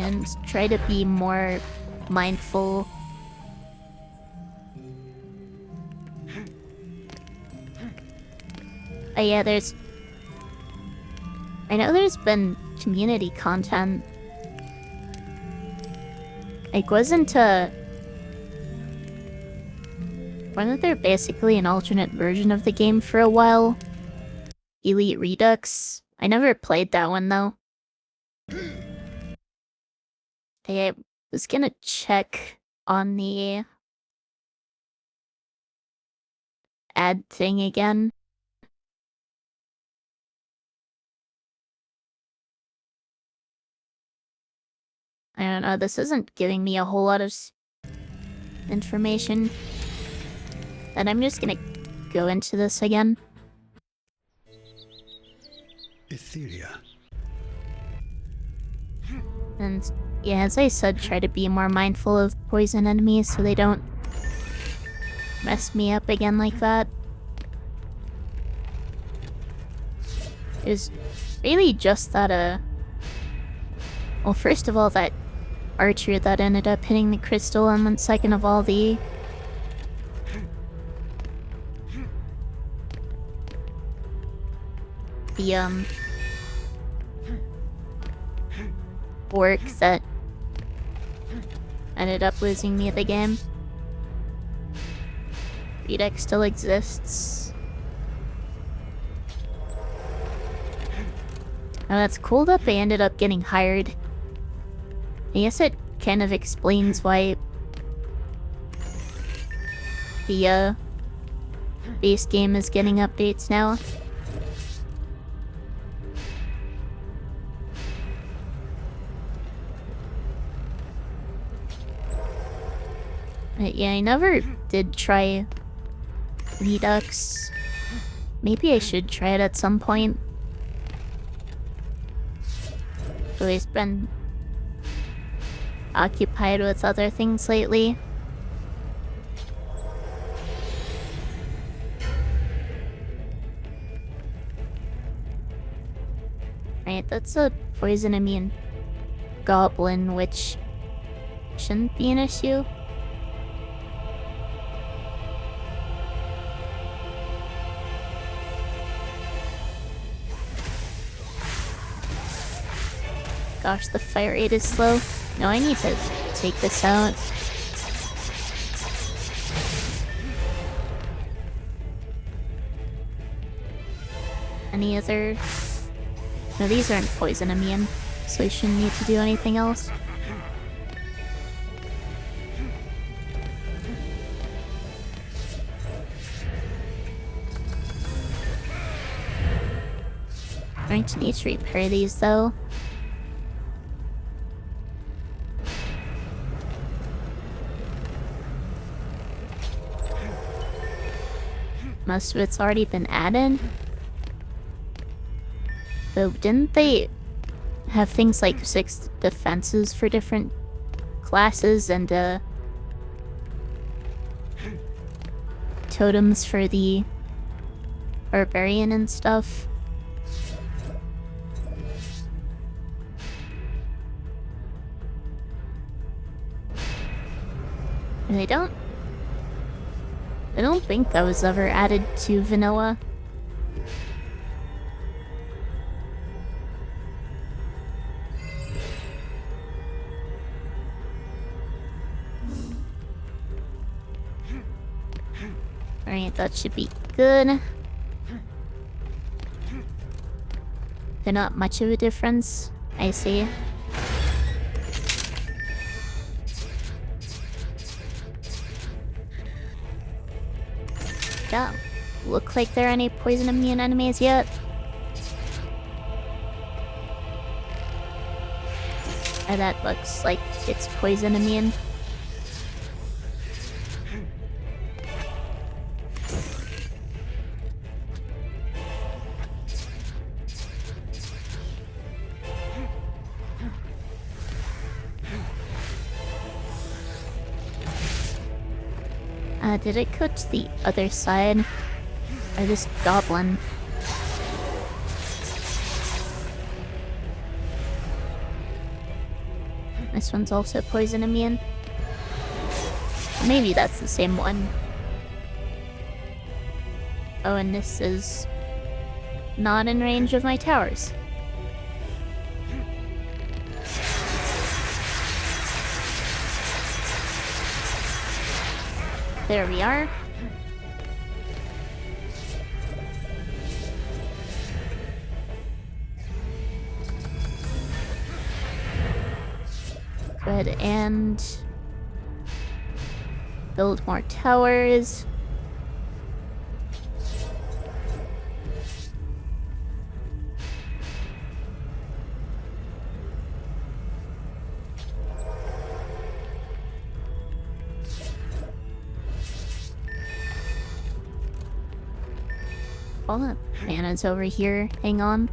and try to be more mindful. Yeah, I know there's been community content. Like, wasn't there basically an alternate version of the game for a while? Elite Redux? I never played that one, though. Hey, I was gonna check on the ad thing again. I don't know, this isn't giving me a whole lot of information. And I'm just gonna go into this again. Etheria. And yeah, as I said, try to be more mindful of poison enemies so they don't mess me up again like that. It was really just that, well, first of all, that archer that ended up hitting the crystal, and then second of all, the orc that ended up losing me the game. Redux still exists. Oh, that's cool that they ended up getting hired. I guess it kind of explains why the base game is getting updates now. But yeah, I never did try Redux. Maybe I should try it at some point. Always been occupied with other things lately. Right, that's a poison immune goblin, which shouldn't be an issue. Gosh, the fire rate is slow. No, I need to take this out. Any other... No, these aren't poison immune, so I shouldn't need to do anything else. Going to need to repair these, though. Most of it's already been added. Though, didn't they have things like 6 defenses for different classes and, totems for the barbarian and stuff? And I don't think that was ever added to vanilla. Alright, that should be good. They're not much of a difference, I see. Don't look like there are any poison immune enemies yet. And that looks like it's poison immune. Did it go to the other side? Or this goblin? This one's also poison immune. Maybe that's the same one. Oh, and this is not in range of my towers. There we are. Good, and build more towers. All that mana's over here. Hang on.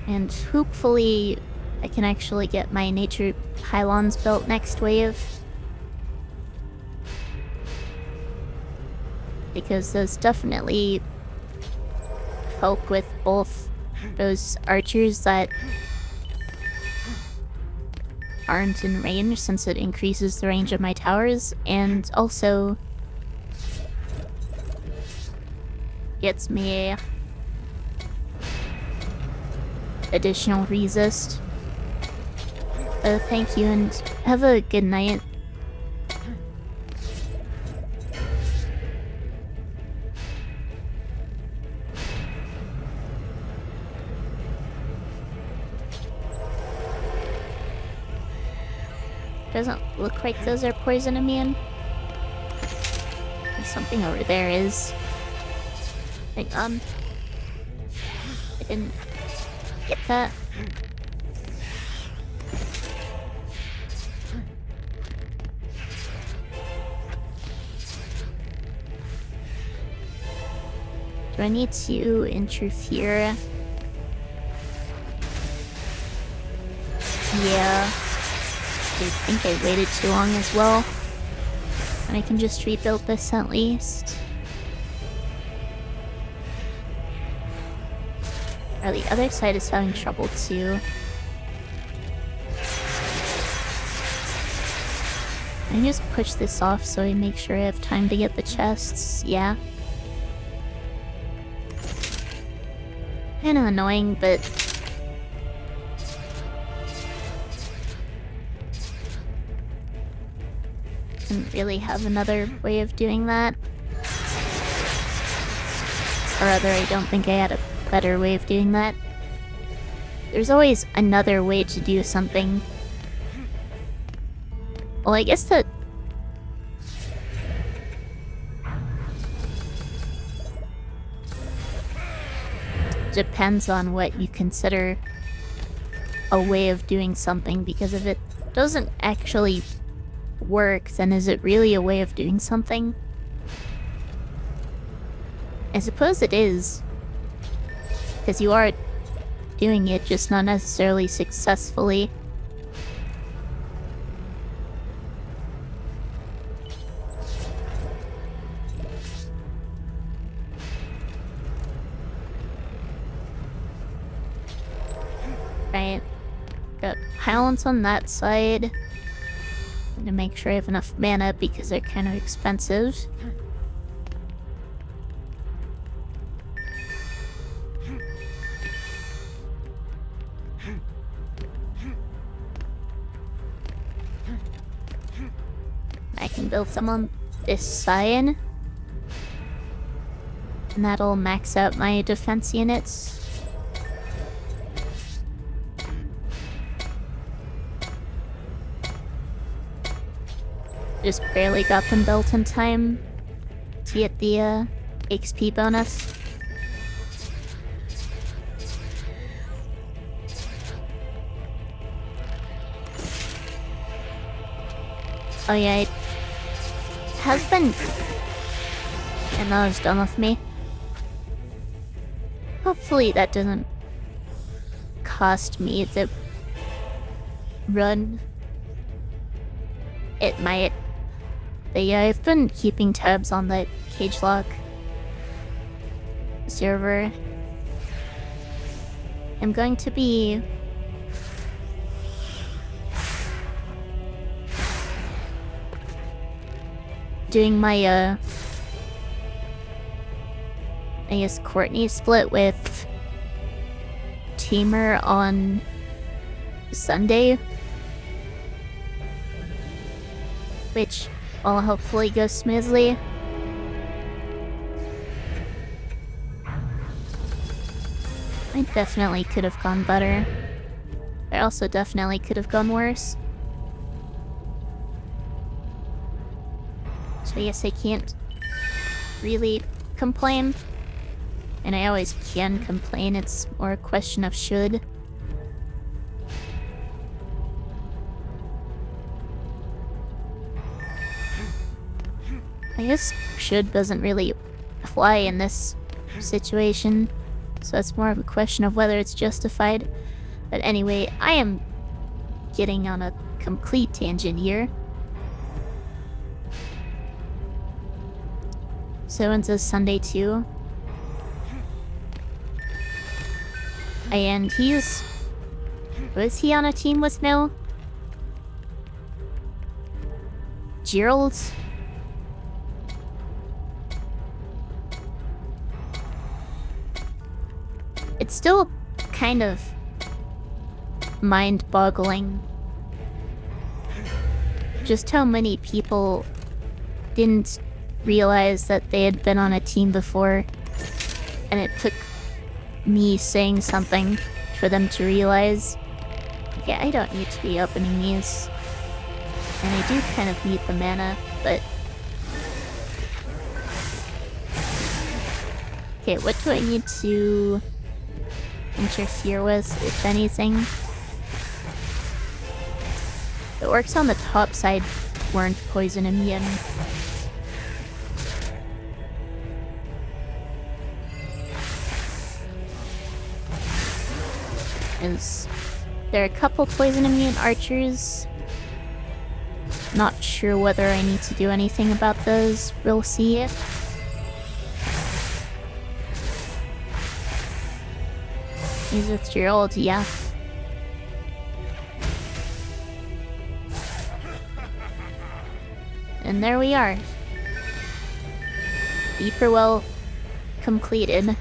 And hopefully I can actually get my nature pylons built next wave. Because those definitely help with both those archers that aren't in range, since it increases the range of my towers, and also gets me additional resist. Oh, thank you, and have a good night. Doesn't look like those are poison immune. And something over there is. Hang on. I didn't get that. Do I need to interfere? Yeah. I think I waited too long as well. And I can just rebuild this at least. Oh, the other side is having trouble too. I just push this off so I make sure I have time to get the chests. Yeah. Kinda annoying, but didn't really have another way of doing that. Or rather, I don't think I had a better way of doing that. There's always another way to do something. Well, I guess that depends on what you consider a way of doing something, because if it doesn't actually work, then is it really a way of doing something? I suppose it is, because you are doing it, just not necessarily successfully. Right. Got pylons on that side. To make sure I have enough mana because they're kind of expensive. I can build some on this side. And that'll max out my defense units. Just barely got them built in time to get the XP bonus. Oh yeah, it has been... And that was done with me. Hopefully that doesn't cost me the run It might. But yeah, I've been keeping tabs on the cage lock server. I'm going to be doing my I guess Courtney split with Teamer on Sunday, which will hopefully go smoothly. I definitely could have gone better. I also definitely could have gone worse. So I guess I can't really complain. And I always can complain, it's more a question of should. I guess should doesn't really apply in this situation, so it's more of a question of whether it's justified. But anyway, I am getting on a complete tangent here. So into Sunday too. And was he on a team with no? Gerald? It's still kind of mind-boggling just how many people didn't realize that they had been on a team before, and it took me saying something for them to realize, yeah, I don't need to be opening these. And I do kind of need the mana, but... Okay, what do I need to interfere with, if anything? The orcs on the top side weren't poison immune. There are a couple poison immune archers. Not sure whether I need to do anything about those. We'll see. He's with Gerald, yeah. And there we are. Deeper well completed.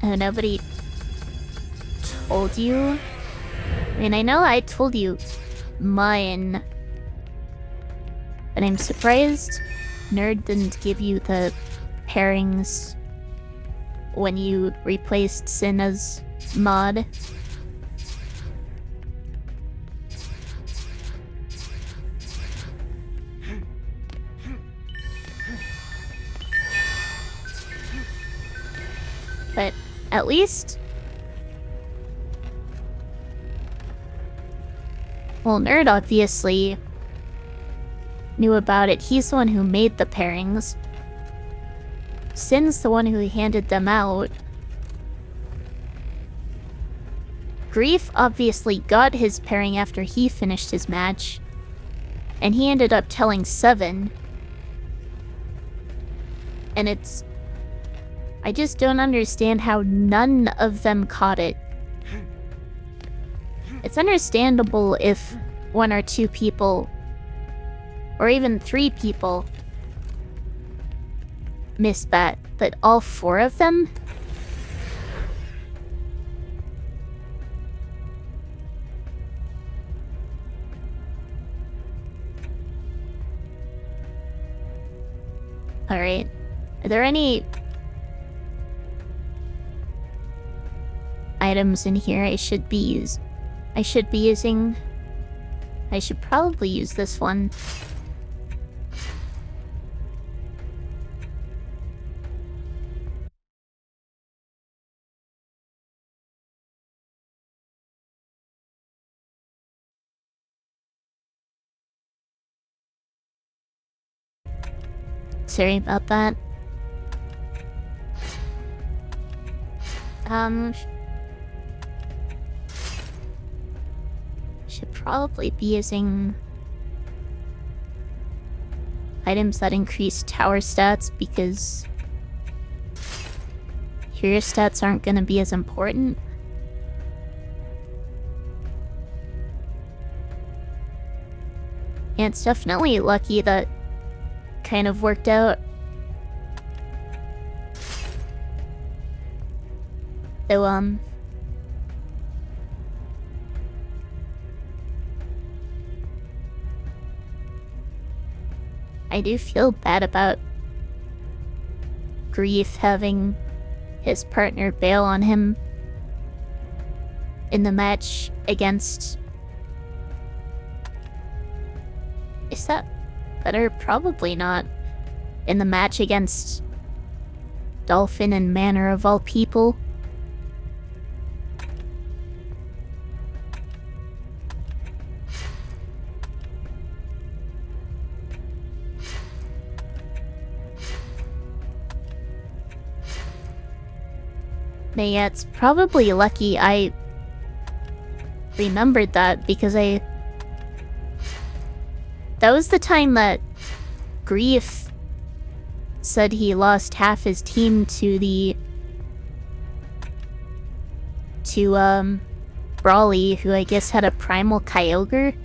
Oh, nobody told you? I mean, I know I told you mine, but I'm surprised Nerd didn't give you the pairings when you replaced Cinna's mod. But at least... Well, Nerd obviously knew about it. He's the one who made the pairings. Sin's the one who handed them out. Grief obviously got his pairing after he finished his match. And he ended up telling Seven. And it's... I just don't understand how none of them caught it. It's understandable if one or two people, or even 3 people, missed that, but all 4 of them? Alright. Are there any items in here I should be using? I should probably use this one. Sorry about that. Should probably be using items that increase tower stats because hero stats aren't gonna be as important. And it's definitely lucky that kind of worked out. So, I do feel bad about Grief having his partner bail on him in the match against... Is that better? Probably not. In the match against Dolphin and Manor of all people. But yeah, it's probably lucky I remembered that because that was the time that Grief said he lost half his team to Brawly, who I guess had a primal Kyogre.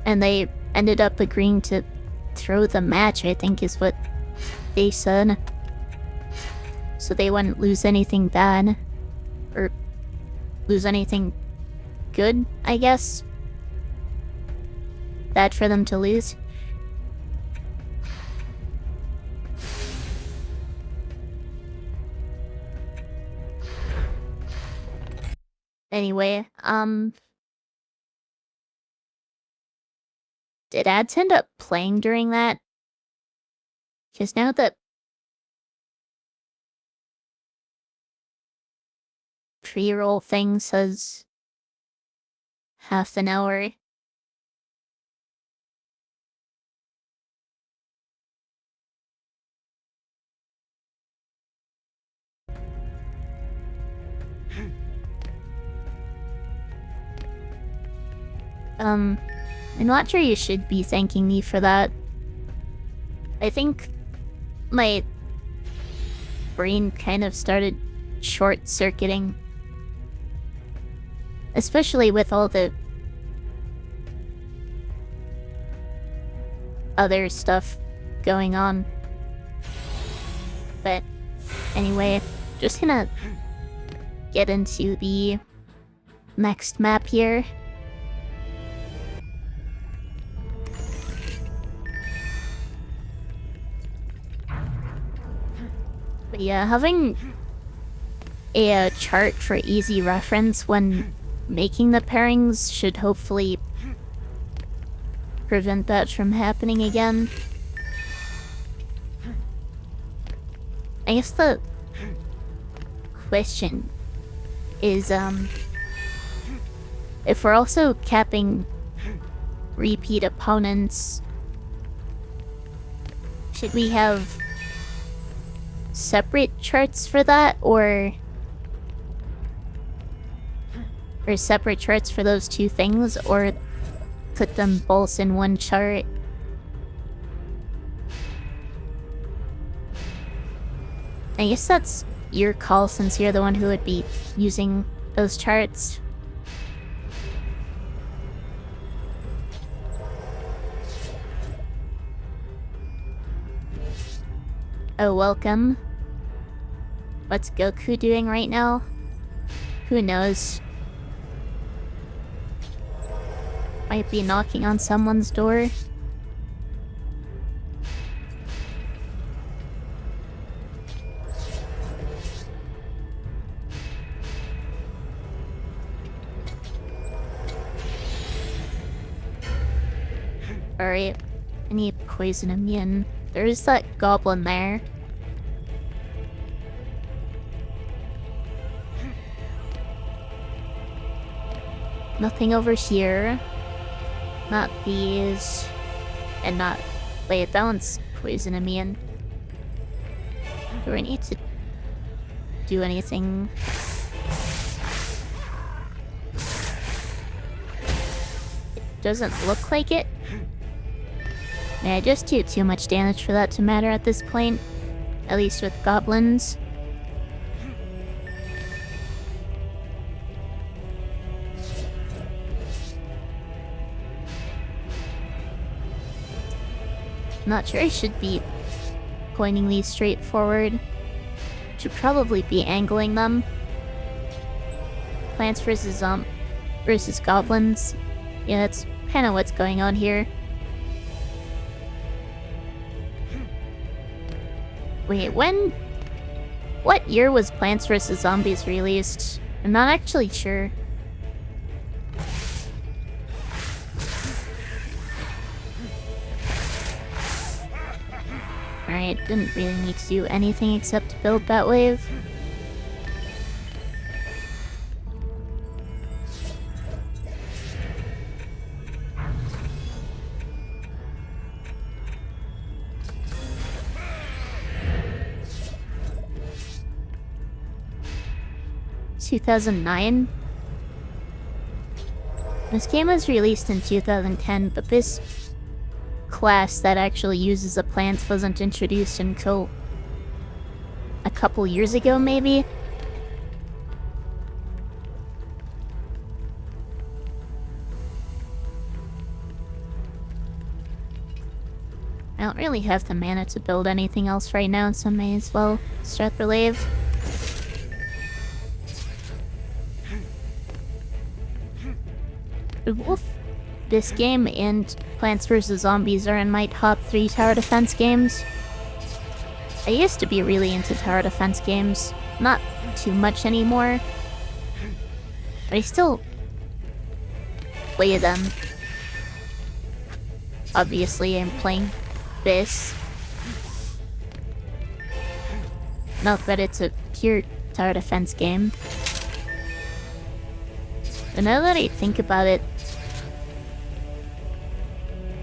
And they ended up agreeing to throw the match, I think is what they said. So they wouldn't lose anything bad. Or lose anything good, I guess. Bad for them to lose. Anyway, did ads end up playing during that? Because now that pre-roll thing says half an hour. I'm not sure you should be thanking me for that. I think my brain kind of started short-circuiting. Especially with all the other stuff going on. But anyway, just gonna get into the next map here. But yeah, having a chart for easy reference when making the pairings should hopefully prevent that from happening again. I guess the question is, if we're also capping repeat opponents, should we have separate charts for that, or separate charts for those two things, or put them both in one chart? I guess that's your call since you're the one who would be using those charts. Oh, welcome. What's Goku doing right now? Who knows? Might be knocking on someone's door. Alright, I need poison immune. There's that goblin there. Nothing over here. Not these. And not... Wait, that one's poison immune. Do I need to do anything? It doesn't look like it. I just do too much damage for that to matter at this point. At least with goblins. Not sure I should be pointing these straight forward. Should probably be angling them. Plants versus goblins. Yeah, that's kind of what's going on here. Wait, what year was Plants vs. Zombies released? I'm not actually sure. Alright, didn't really need to do anything except build that wave. (2009). This game was released in 2010, but this class that actually uses the plants wasn't introduced until a couple years ago, maybe? I don't really have the mana to build anything else right now, so I may as well start the wave. Wolf, this game and Plants vs. Zombies are in my top 3 tower defense games. I used to be really into tower defense games, not too much anymore, but I still play them. Obviously, I'm playing this. Not that it's a pure tower defense game. But now that I think about it,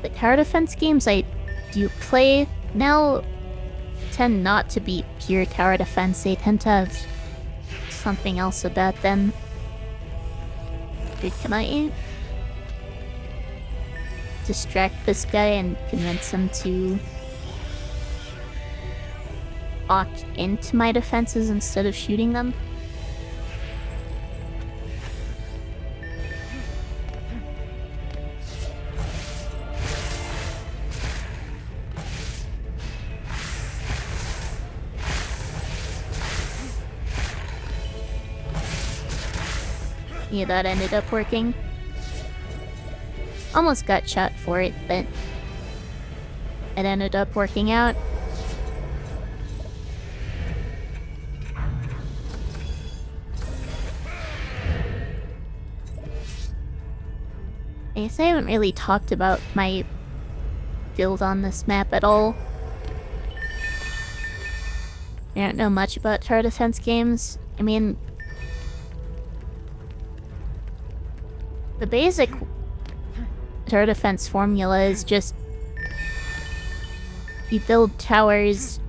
the tower defense games I do play now tend not to be pure tower defense. They tend to have something else about them. Dude, can I distract this guy and convince him to walk into my defenses instead of shooting them? Yeah, that ended up working. Almost got shot for it, but it ended up working out. I guess I haven't really talked about my build on this map at all. I don't know much about tower defense games. I mean, the basic tower defense formula is just you build towers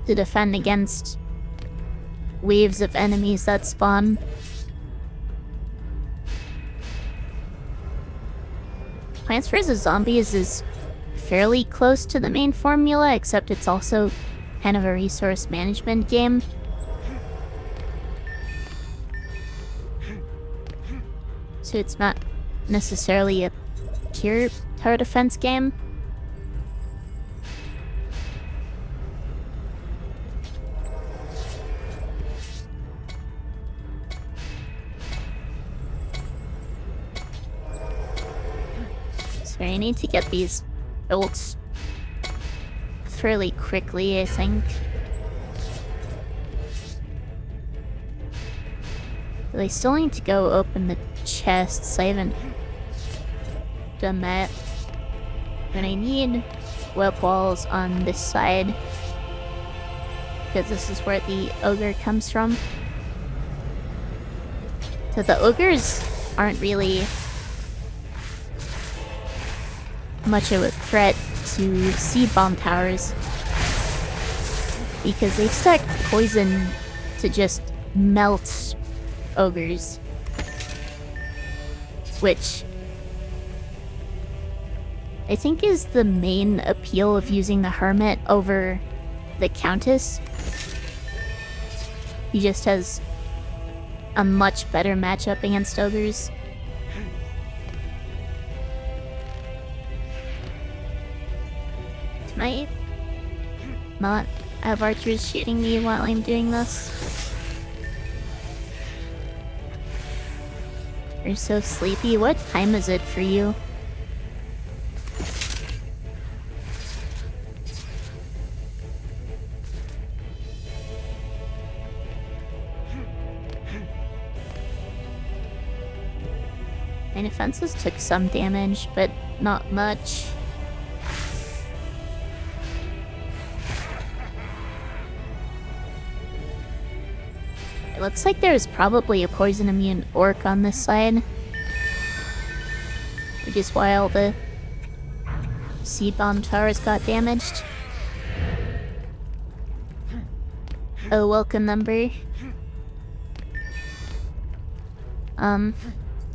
to defend against waves of enemies that spawn. Plants vs. Zombies is fairly close to the main formula, except it's also kind of a resource management game. So it's not necessarily a pure tower defense game. So I need to get these built fairly quickly, I think. But I still need to go open the chests. I haven't done that. And I need web walls on this side, because this is where the ogre comes from. So the ogres aren't really much of a threat to seed bomb towers. because they stack poison to just melt ogres. Which I think is the main appeal of using the Hermit over the Countess. He just has a much better matchup against ogres. Might not have archers shooting me while I'm doing this. You're so sleepy. What time is it for you? My defenses took some damage, but not much. It looks like there's probably a poison immune orc on this side, which is why all the seed bomb towers got damaged. Oh, welcome number.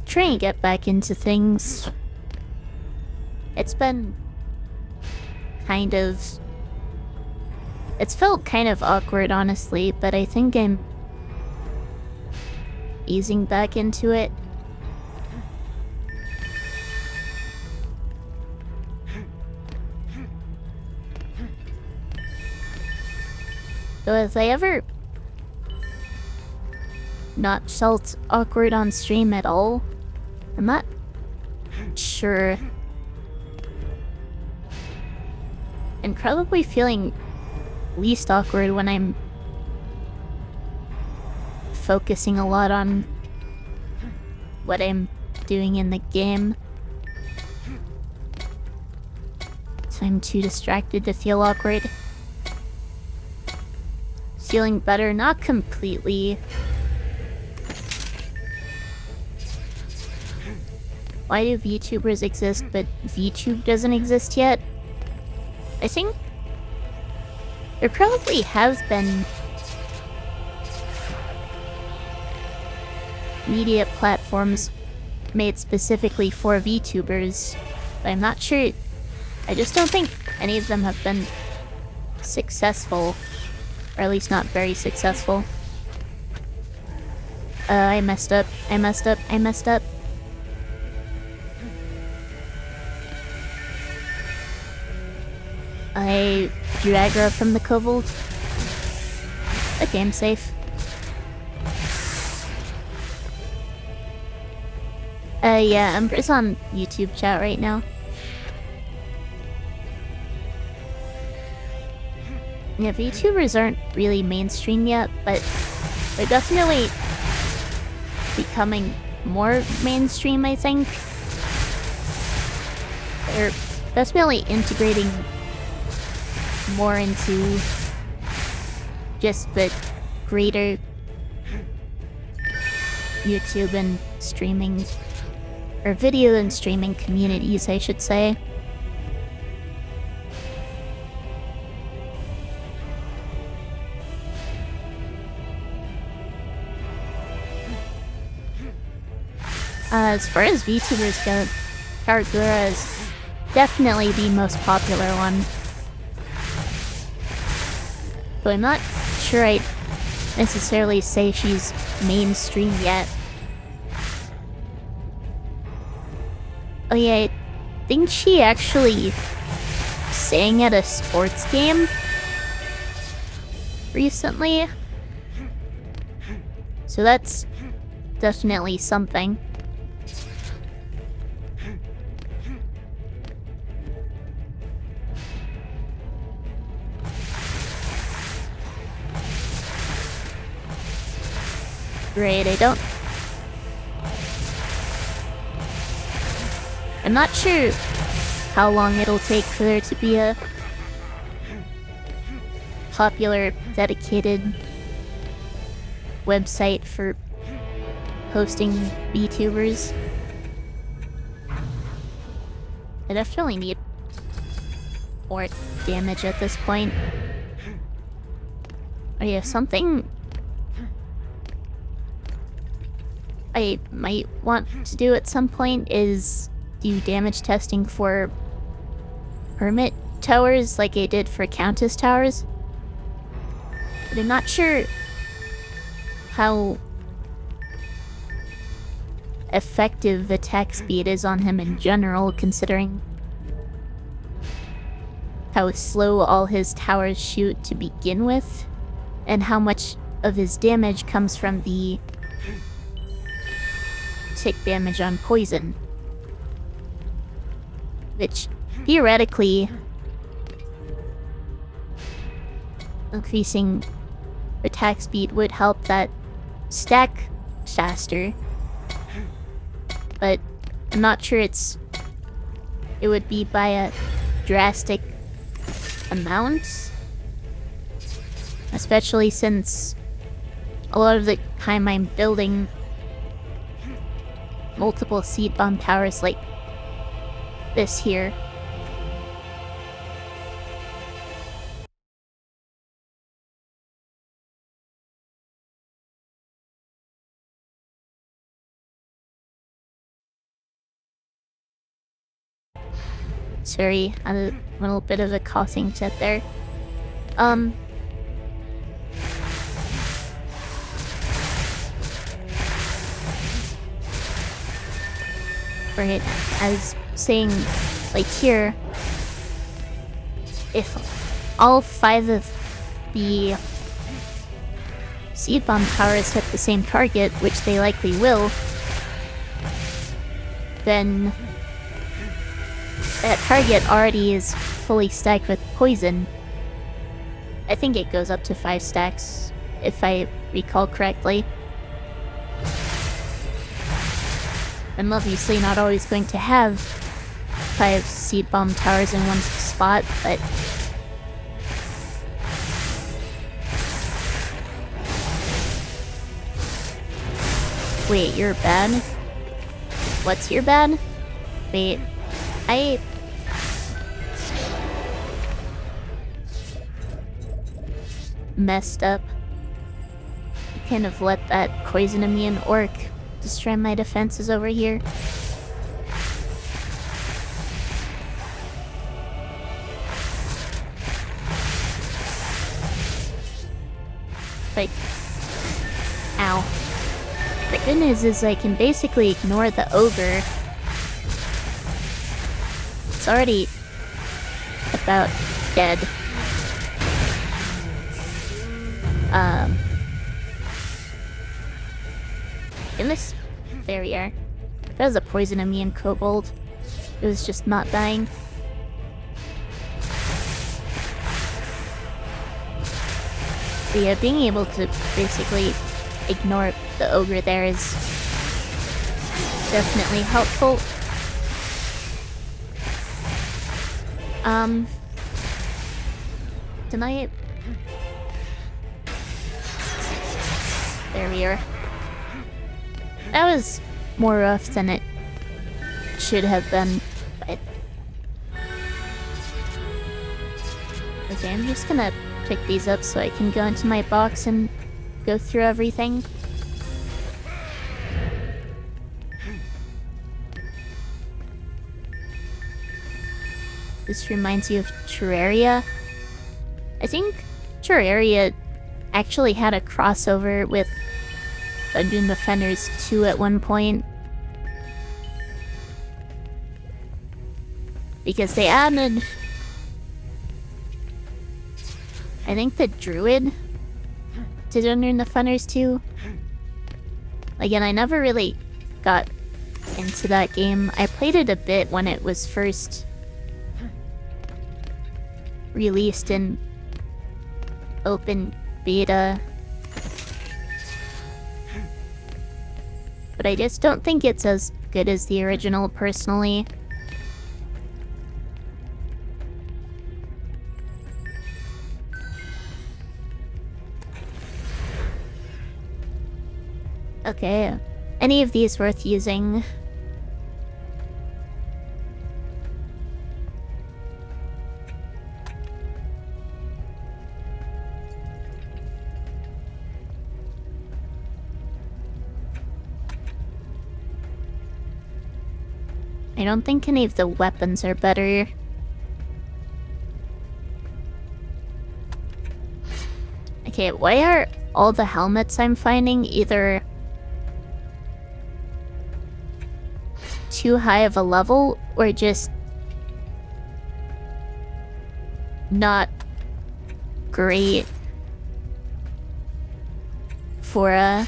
Trying to get back into things. It's been kind of... It's felt kind of awkward, honestly, but I think I'm easing back into it. So if I ever not felt awkward on stream at all, I'm not sure. And probably feeling least awkward when I'm focusing a lot on what I'm doing in the game. So I'm too distracted to feel awkward. Feeling better, not completely. Why do VTubers exist but VTube doesn't exist yet? I think there probably have been media platforms made specifically for VTubers, but I'm not sure. I just don't think any of them have been successful, or at least not very successful. I messed up. I messed up. I messed up. I drew aggro from the kobold. Okay, I'm safe. Yeah, Umbra's on YouTube chat right now. Yeah, VTubers aren't really mainstream yet, but they're definitely becoming more mainstream, I think. They're definitely integrating more into just the greater YouTube and streaming, or video and streaming communities, I should say. As far as VTubers go, Karagura is definitely the most popular one. So I'm not sure I'd necessarily say she's mainstream yet. Oh yeah, I think she actually sang at a sports game recently. So that's definitely something. Great, I'm not sure how long it'll take for there to be a popular, dedicated website for hosting VTubers. I definitely need more damage at this point. Oh yeah, something I might want to do at some point is do damage testing for hermit towers like I did for countess towers. But I'm not sure how effective attack speed is on him in general, considering how slow all his towers shoot to begin with, and how much of his damage comes from the tick damage on poison. Which, theoretically, increasing attack speed would help that stack faster. But I'm not sure it would be by a drastic amount. Especially since a lot of the time I'm building multiple seed bomb towers like this here. Sorry, I had a little bit of a coughing fit there. Right, I was saying, like here, if all 5 of the seed bomb towers hit the same target, which they likely will, then that target already is fully stacked with poison. I think it goes up to 5 stacks, if I recall correctly. I'm obviously not always going to have 5 seed bomb towers in one spot, but wait, you're bad? What's your bad? Wait, I messed up. I kind of let that poison immune orc destroy my defenses over here. Like, ow. The good news is I can basically ignore the ogre. It's already about dead. In this... There we are. That was a poison immune kobold. It was just not dying. So yeah, being able to basically ignore the ogre there is definitely helpful. Tonight... There we are. That was more rough than it should have been, but... Okay, I'm just gonna pick these up so I can go into my box and go through everything. This reminds you of Terraria. I think Terraria actually had a crossover with Dungeon Defenders 2 at one point. Because they added... I think the Druid to Dungeon Defenders 2. Again, I never really got into that game. I played it a bit when it was first released in open beta. But I just don't think it's as good as the original, personally. Okay, any of these worth using? I don't think any of the weapons are better. Okay, why are all the helmets I'm finding either too high of a level or just not great for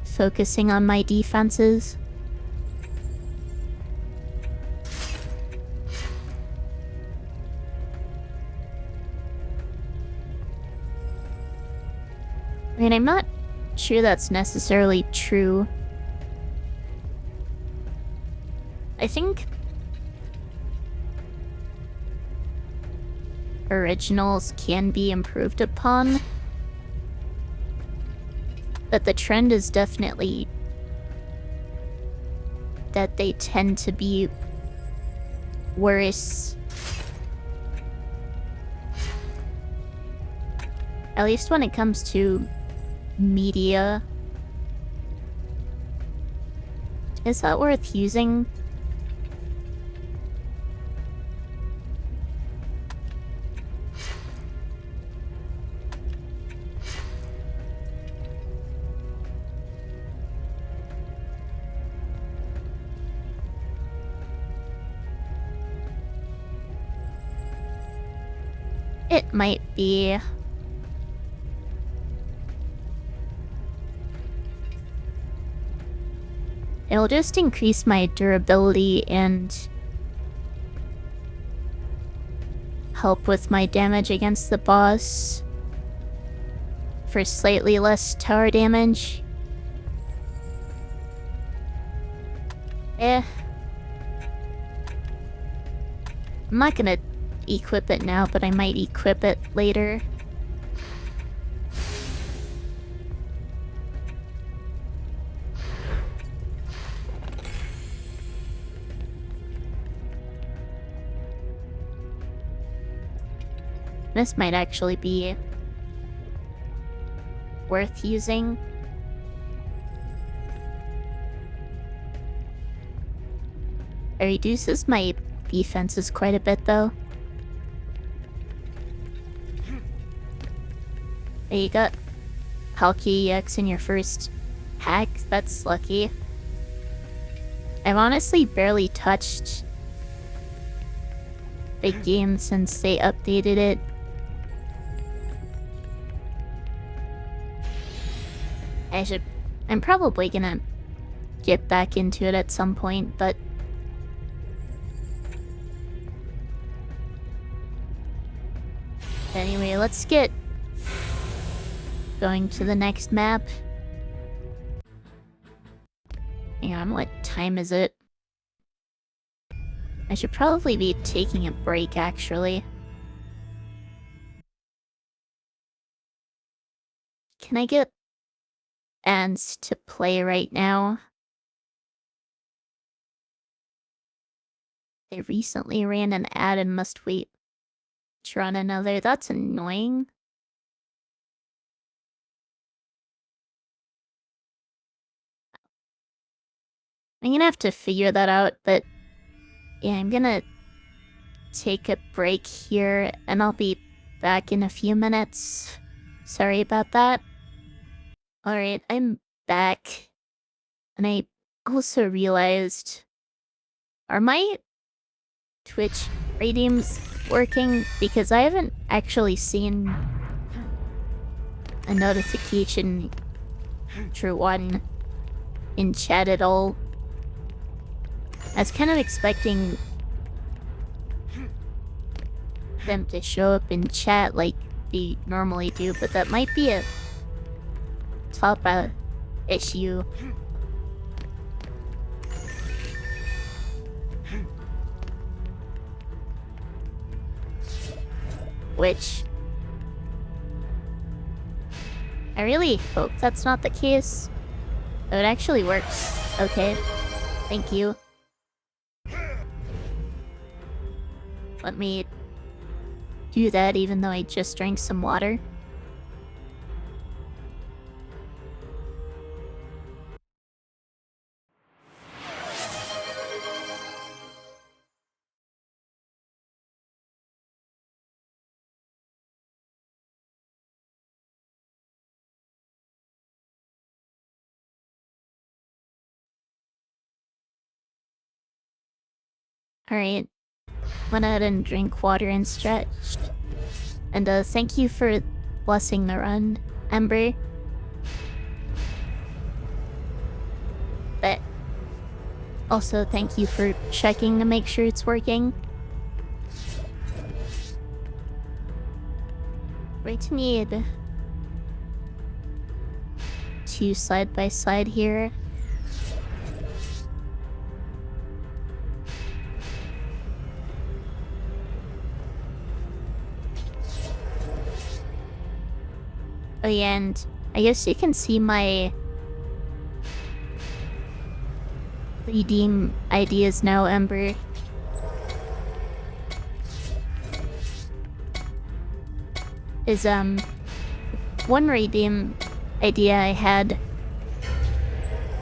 focusing on my defenses? I mean, I'm not sure that's necessarily true. I think originals can be improved upon, but the trend is definitely that they tend to be worse. At least when it comes to media. Is that worth using? It might be. It'll just increase my durability and help with my damage against the boss for slightly less tower damage. I'm not gonna equip it now, but I might equip it later. This might actually be worth using. It reduces my defenses quite a bit, though. There you got Palki EX in your first hack. That's lucky. I've honestly barely touched the game since they updated it. I'm probably gonna get back into it at some point, but anyway, let's get going to the next map. Hang on, what time is it? I should probably be taking a break, actually. Can I get ads to play right now? They recently ran an ad and must wait to run another. That's annoying. I'm gonna have to figure that out, but yeah, I'm gonna take a break here and I'll be back in a few minutes. Sorry about that. Alright, I'm back. And I also realized, are my Twitch ratings working? Because I haven't actually seen a notification for one in chat at all. I was kind of expecting them to show up in chat like they normally do, but that might be a top issue. Which I really hope that's not the case. So it actually works. Okay. Thank you. Let me do that even though I just drank some water. Alright. Went out and drank water and stretched. And thank you for blessing the run, Ember. But also thank you for checking to make sure it's working. Going to need 2 side by side here. Oh yeah, and I guess you can see my redeem ideas now, Ember. Is one redeem idea I had,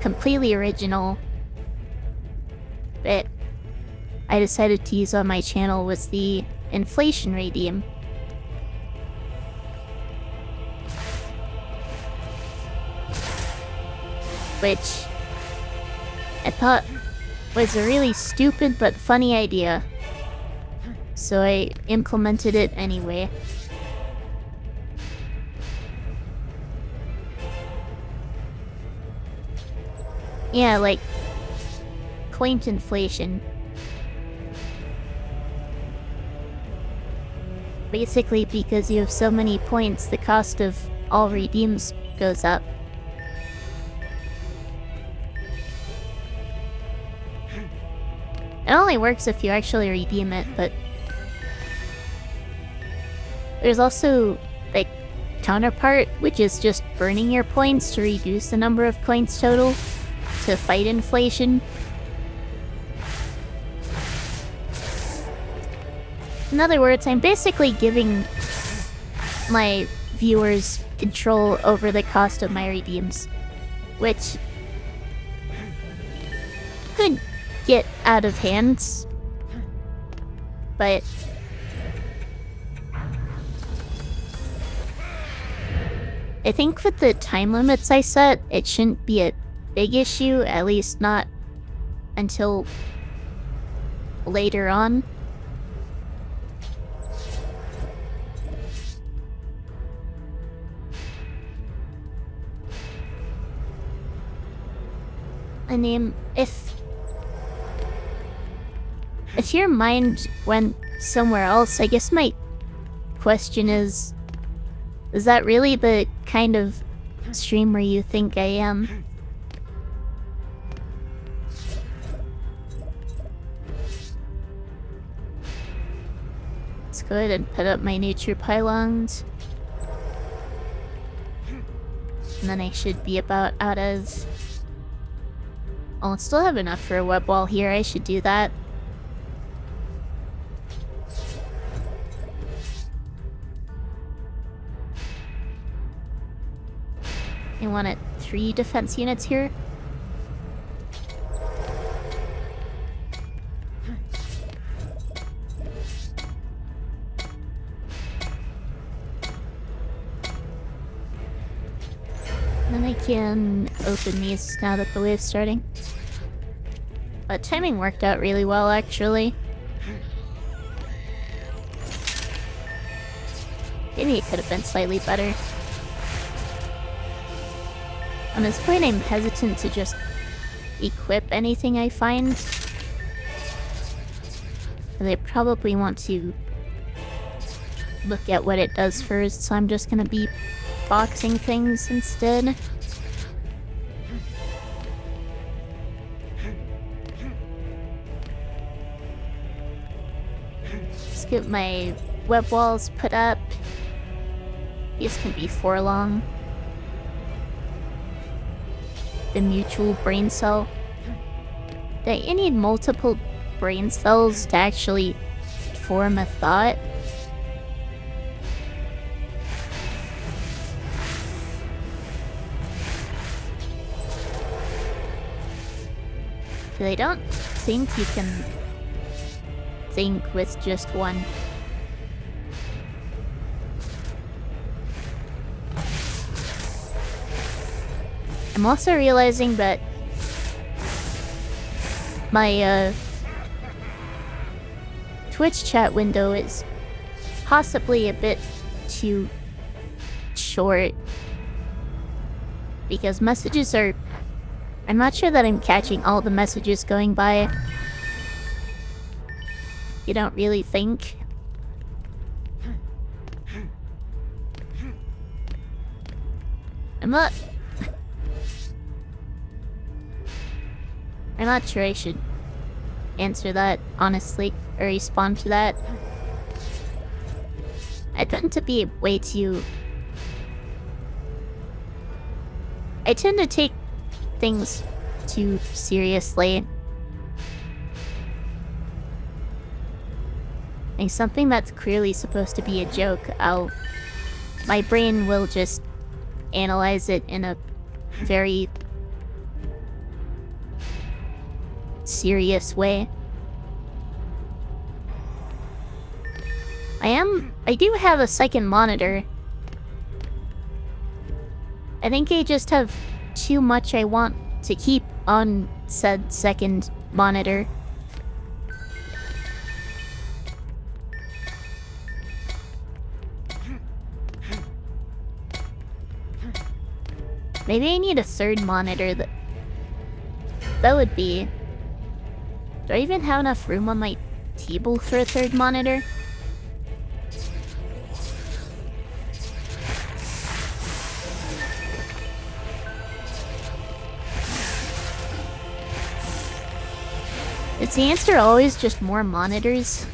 completely original, but I decided to use on my channel, was the inflation redeem. Which I thought was a really stupid but funny idea. So I implemented it anyway. Yeah, like claimed inflation. Basically, because you have so many points, the cost of all redeems goes up. It only works if you actually redeem it, but there's also the counterpart, which is just burning your points to reduce the number of coins total to fight inflation. In other words, I'm basically giving my viewers control over the cost of my redeems, which could get out of hand, but I think with the time limits I set, it shouldn't be a big issue, at least not until later on. I mean, if your mind went somewhere else, I guess my question is that really the kind of streamer you think I am? Let's go ahead and put up my nature pylons. And then I should be about out of... I'll still have enough for a web wall here, I should do that. I want it 3 defense units here. Then I can open these now that the wave's starting. But timing worked out really well, actually. Maybe it could have been slightly better. On this point, I'm hesitant to just equip anything I find. And I probably want to look at what it does first, so I'm just gonna be boxing things instead. Let's get my web walls put up. These can be 4 long. The mutual brain cell. You need multiple brain cells to actually form a thought. I don't think you can think with just one. I'm also realizing that my Twitch chat window is possibly a bit too short. Because messages are... I'm not sure that I'm catching all the messages going by. You don't really think? I'm not sure I should answer that, honestly, or respond to that. I tend to be way too... I tend to take things too seriously. Like something that's clearly supposed to be a joke, my brain will just analyze it in a very serious way. I do have a second monitor. I think I just have too much I want to keep on said second monitor. Maybe I need a third monitor. That would be... Do I even have enough room on my table for a third monitor? Is the answer always just more monitors?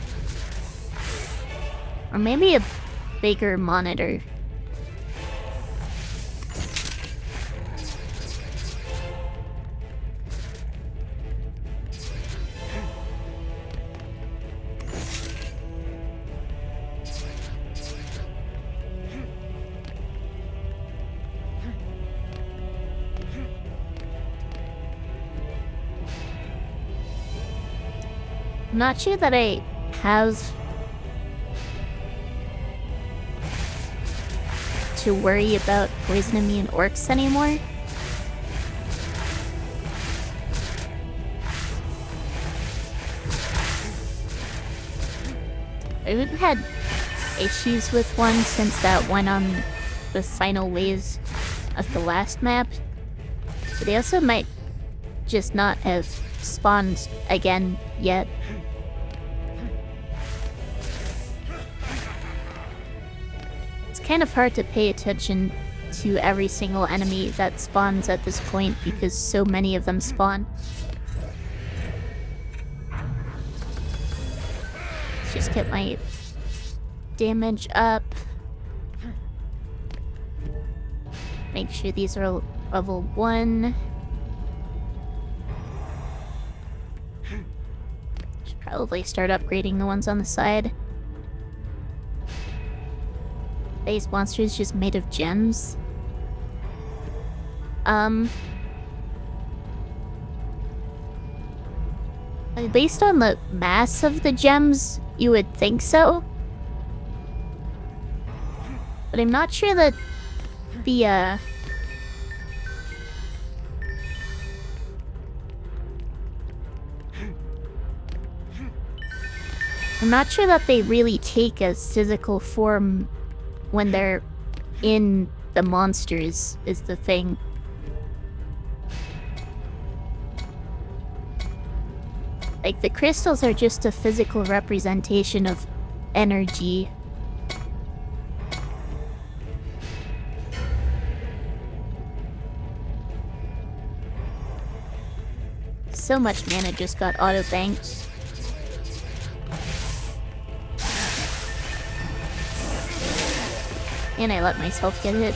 Or maybe a bigger monitor? I'm not sure that I have to worry about poisoning me and orcs anymore. I haven't had issues with one since that one on the final waves of the last map. But they also might just not have spawned again yet. It's kind of hard to pay attention to every single enemy that spawns at this point because so many of them spawn. Let's just get my damage up. Make sure these are level 1. Should probably start upgrading the ones on the side. Base monster is just made of gems. Based on the mass of the gems, you would think so. But I'm not sure that the, I'm not sure that they really take a physical form when they're in the monsters, is the thing. Like, the crystals are just a physical representation of energy. So much mana just got auto-banked. And I let myself get hit.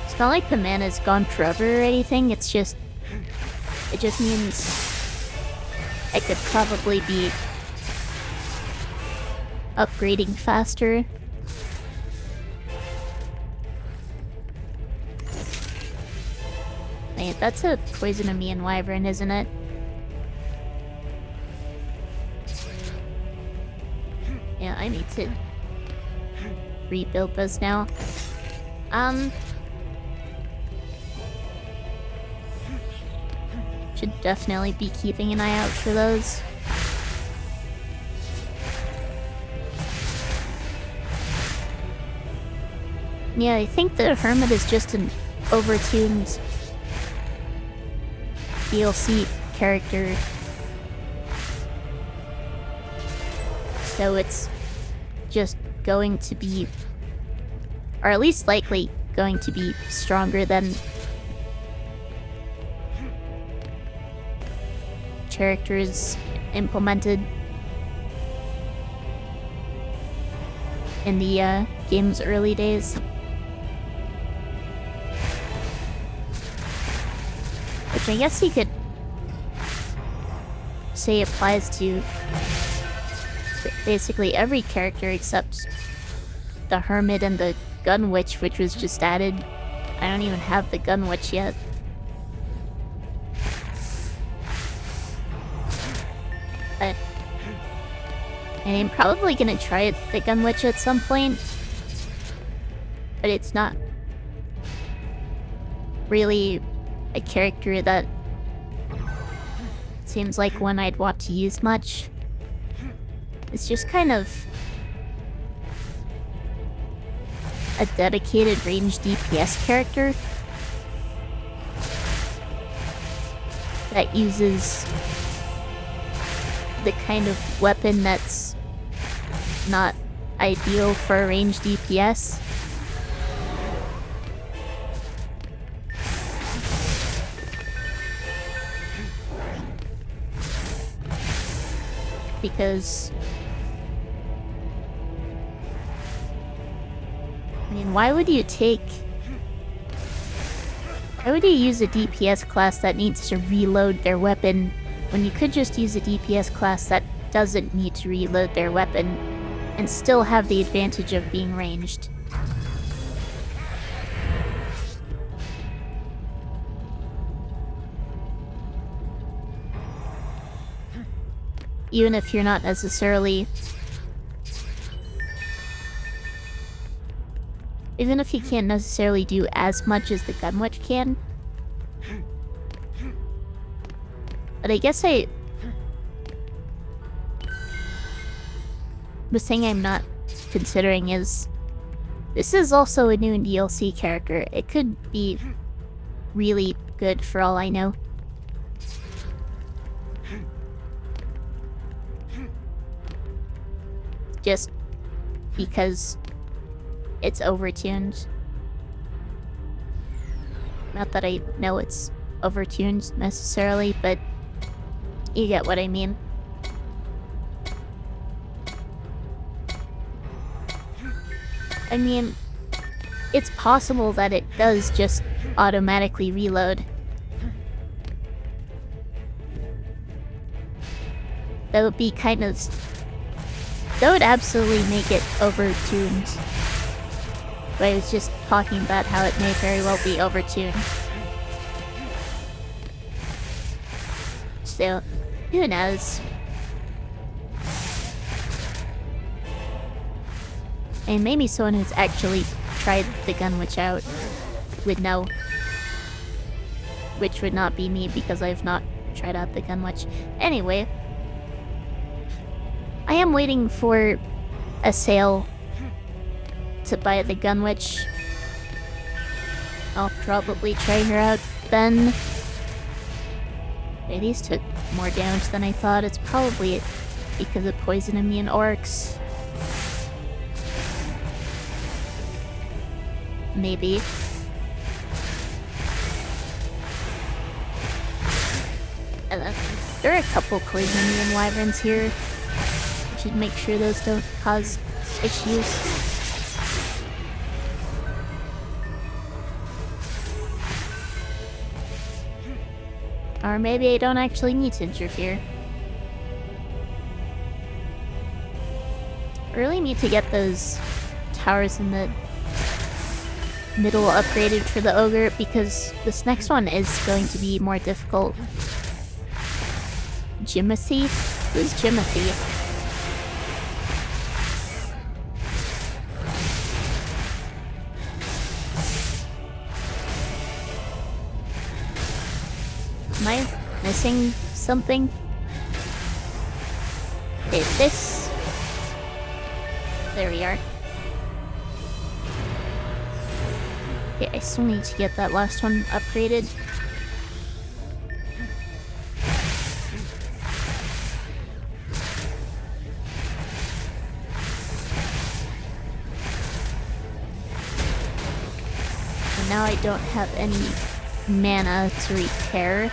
It's not like the mana's gone forever or anything, it's just... It just means... I could probably be... upgrading faster. Wait, that's a Poison-Amian Wyvern, isn't it? Yeah, I need to rebuild those now. Should definitely be keeping an eye out for those. Yeah, I think the Hermit is just an overtuned DLC character. So it's just going to be, or at least likely going to be, stronger than characters implemented in the game's early days. Which I guess you could say applies to basically every character except the Hermit and the Gun Witch, which was just added. I don't even have the Gun Witch yet. But I'm probably gonna try the Gun Witch at some point. But it's not really a character that seems like one I'd want to use much. It's just kind of a dedicated range DPS character that uses the kind of weapon that's not ideal for a range DPS. Because I mean, why would you use a DPS class that needs to reload their weapon when you could just use a DPS class that doesn't need to reload their weapon and still have the advantage of being ranged? Even if you're not necessarily... Even if you can't necessarily do as much as the Gun Witch can. But I guess the thing I'm not considering is this is also a new DLC character. It could be really good for all I know. Just because it's overtuned. Not that I know it's overtuned necessarily, but you get what I mean. I mean, it's possible that it does just automatically reload. That would be kind of... That would absolutely make it overtuned. But I was just talking about how it may very well be overtuned. So, who knows? And maybe someone who's actually tried the Gun Witch out would know. Which would not be me because I've not tried out the Gun Witch. Anyway, I am waiting for a sale to buy the Gun Witch. I'll probably try her out then. Okay, these took more damage than I thought. It's probably because of poison immune orcs. Maybe. And then there are a couple poison immune wyverns here. I should make sure those don't cause issues. Or maybe I don't actually need to interfere. I really need to get those towers in the middle upgraded for the ogre because this next one is going to be more difficult. Jimothy? Who's Jimothy? Am I missing something? Is this? There we are. Okay, I still need to get that last one upgraded. And now I don't have any mana to repair.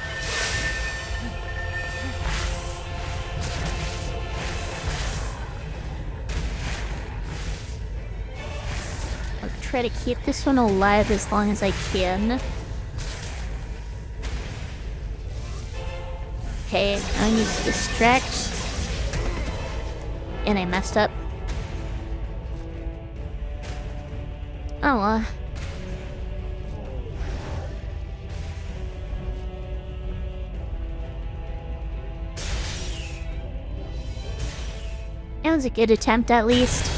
I'll try to keep this one alive as long as I can. Okay, now I need to distract. And I messed up. Oh well. That was a good attempt, at least.